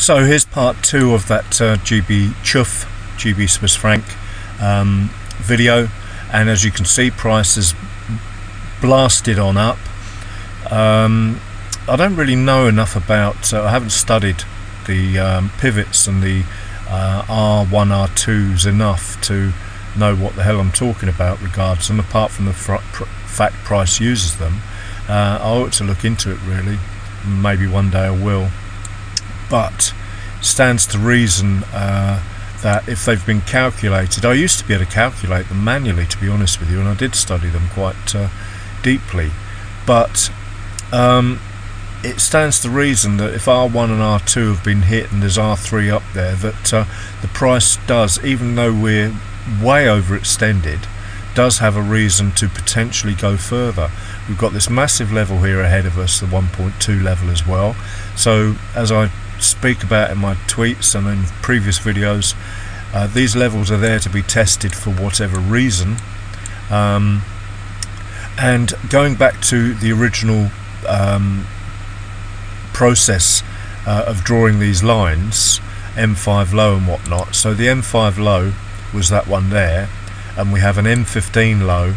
So here's part 2 of that GB Swiss franc video, and as you can see, price has blasted on up. I don't really know enough about, I haven't studied the pivots and the R1, R2s enough to know what the hell I'm talking about regards them, apart from the fact price uses them. I ought to look into it really, maybe one day I will. But stands to reason that if they've been calculated, I used to be able to calculate them manually, to be honest with you, and I did study them quite deeply, but it stands to reason that if R1 and R2 have been hit and there's R3 up there, that the price does, even though we're way overextended, does have a reason to potentially go further. We've got this massive level here ahead of us, the 1.2 level as well. So as I speak about in my tweets and in previous videos, these levels are there to be tested for whatever reason. And going back to the original process of drawing these lines, M5 low and whatnot, so the M5 low was that one there, and we have an M15 low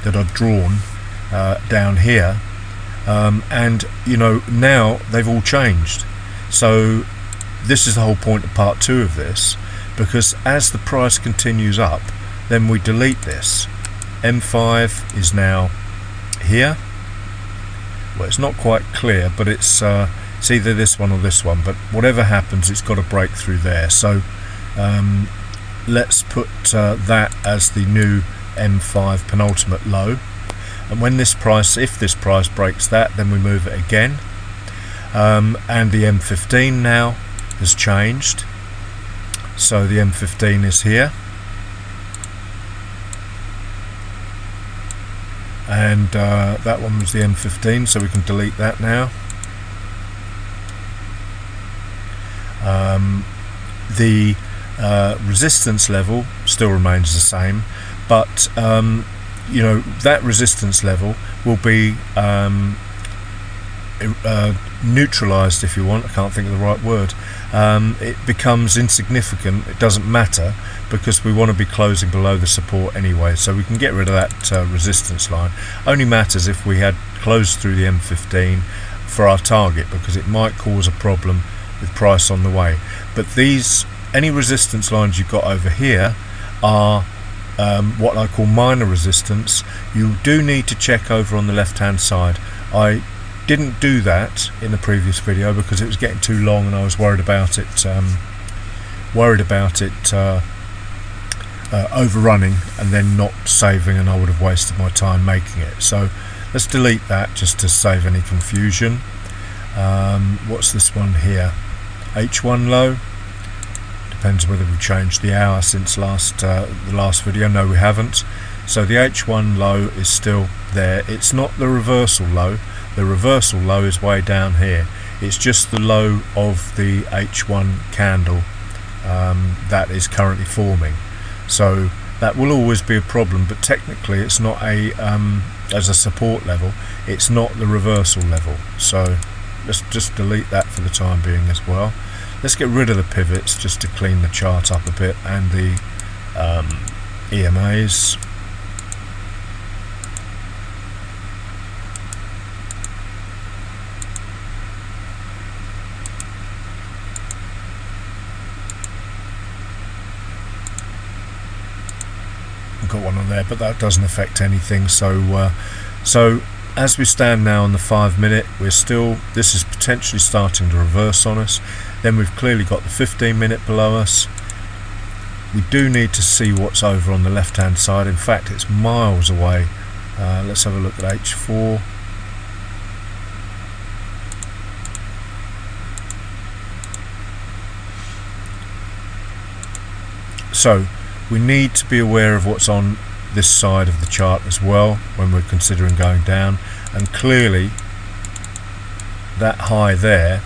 that I've drawn down here, and you know, now they've all changed. So this is the whole point of part 2 of this, because as the price continues up, then we delete this. M5 is now here. Well, it's not quite clear, but it's either this one or this one, but whatever happens, it's got to break through there. So let's put that as the new M5 penultimate low, and when this price, if this price breaks that, then we move it again. And the M15 now has changed, so the M15 is here, and that one was the M15, so we can delete that now. The resistance level still remains the same, but you know, that resistance level will be neutralized, if you want. I can't think of the right word. It becomes insignificant. It doesn't matter, because we want to be closing below the support anyway, so we can get rid of that resistance line. Only matters if we had closed through the M15 for our target, because it might cause a problem with price on the way. But these, any resistance lines you've got over here are what I call minor resistance. You do need to check over on the left hand side. I didn't do that in the previous video because it was getting too long and I was worried about it overrunning and then not saving, and I would have wasted my time making it. So let's delete that just to save any confusion. What's this one here? H1 low. Depends whether we've changed the hour since the last video. No, we haven't. So the H1 low is still there. It's not the reversal low. The reversal low is way down here. It's just the low of the H1 candle that is currently forming. So that will always be a problem, but technically it's not a as a support level, it's not the reversal level. So let's just delete that for the time being as well. Let's get rid of the pivots just to clean the chart up a bit, and the EMAs. Got one on there, but that doesn't affect anything. So so as we stand now on the 5 minute, we're still, this is potentially starting to reverse on us. Then we've clearly got the 15 minute below us. We do need to see what's over on the left hand side. In fact, it's miles away. Let's have a look at H4. So we need to be aware of what's on this side of the chart as well when we're considering going down, and clearly that high there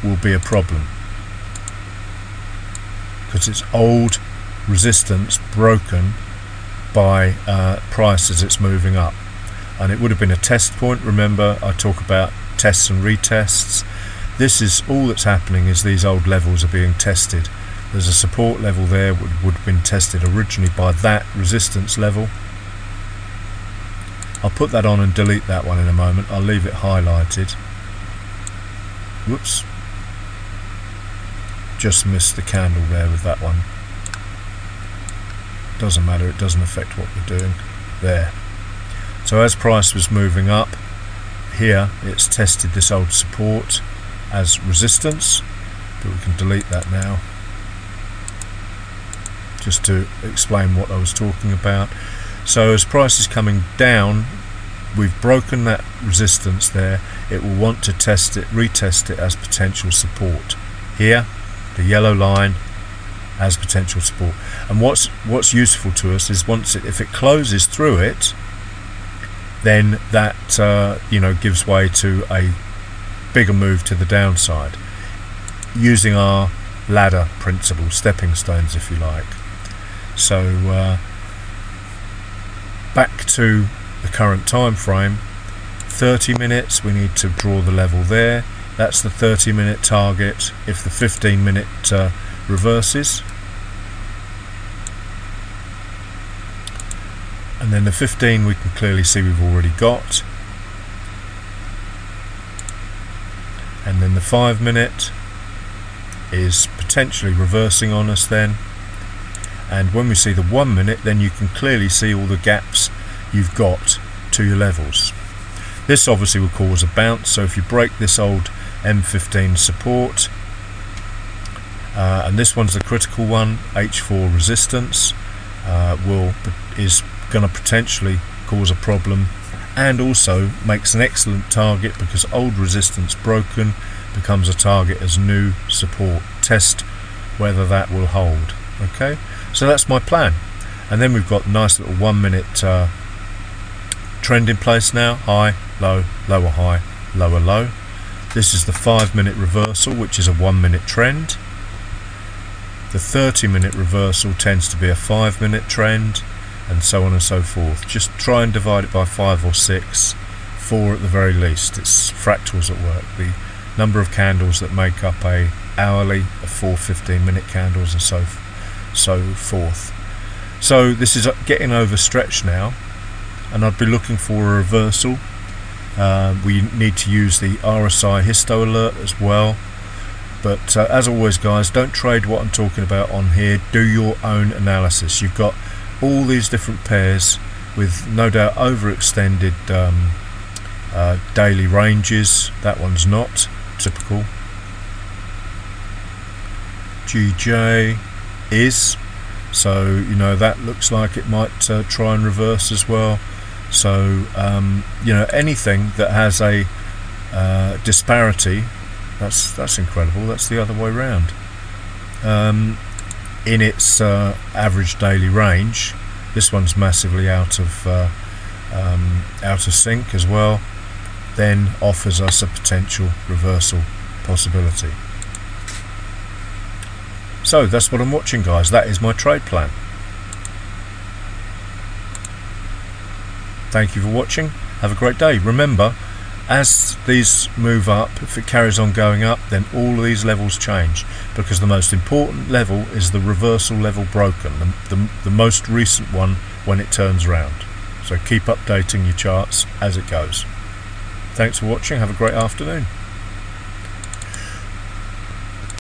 will be a problem because it's old resistance broken by price as it's moving up, and it would have been a test point. Remember, I talk about tests and retests. this is all that's happening, is these old levels are being tested. There's a support level there would have been tested originally by that resistance level. I'll put that on and delete that one in a moment. I'll leave it highlighted. Whoops, just missed the candle there with that one. Doesn't matter, it doesn't affect what we're doing there. So as price was moving up here, it's tested this old support as resistance, but we can delete that now just to explain what I was talking about. So as price is coming down, we've broken that resistance there. It will want to test it, retest it as potential support. Here, the yellow line as potential support. And what's useful to us is if it closes through it, then that gives way to a bigger move to the downside, using our ladder principle, stepping stones if you like. So back to the current time frame, 30 minutes, we need to draw the level there. That's the 30-minute target. If the 15-minute reverses, and then the 15 we can clearly see we've already got, and then the 5-minute is potentially reversing on us then. And when we see the 1 minute, then you can clearly see all the gaps you've got to your levels. This obviously will cause a bounce, so if you break this old M15 support, and this one's the critical one, H4 resistance, is going to potentially cause a problem, and also makes an excellent target because old resistance broken becomes a target as new support. Test whether that will hold. Okay, so that's my plan. And then we've got a nice little 1 minute trend in place now: high, low, lower high, lower low. This is the 5-minute reversal, which is a 1 minute trend. The 30-minute reversal tends to be a 5-minute trend, and so on and so forth. Just try and divide it by 5 or 6, 4 at the very least. It's fractals at work. The number of candles that make up a hourly of 4 15-minute candles, and so forth. So this is getting overstretched now, and I'd be looking for a reversal. We need to use the RSI histo alert as well. But as always guys, don't trade what I'm talking about on here. Do your own analysis. You've got all these different pairs with no doubt overextended daily ranges. That one's not typical. GJ is, so that looks like it might try and reverse as well. So anything that has a disparity, that's incredible. That's the other way around. In its average daily range, this one's massively out of sync as well, then offers us a potential reversal possibility. So that's what I'm watching guys. That is my trade plan. Thank you for watching. Have a great day. Remember, as these move up, if it carries on going up, then all of these levels change, because the most important level is the reversal level broken, the most recent one when it turns around. So keep updating your charts as it goes. Thanks for watching. Have a great afternoon.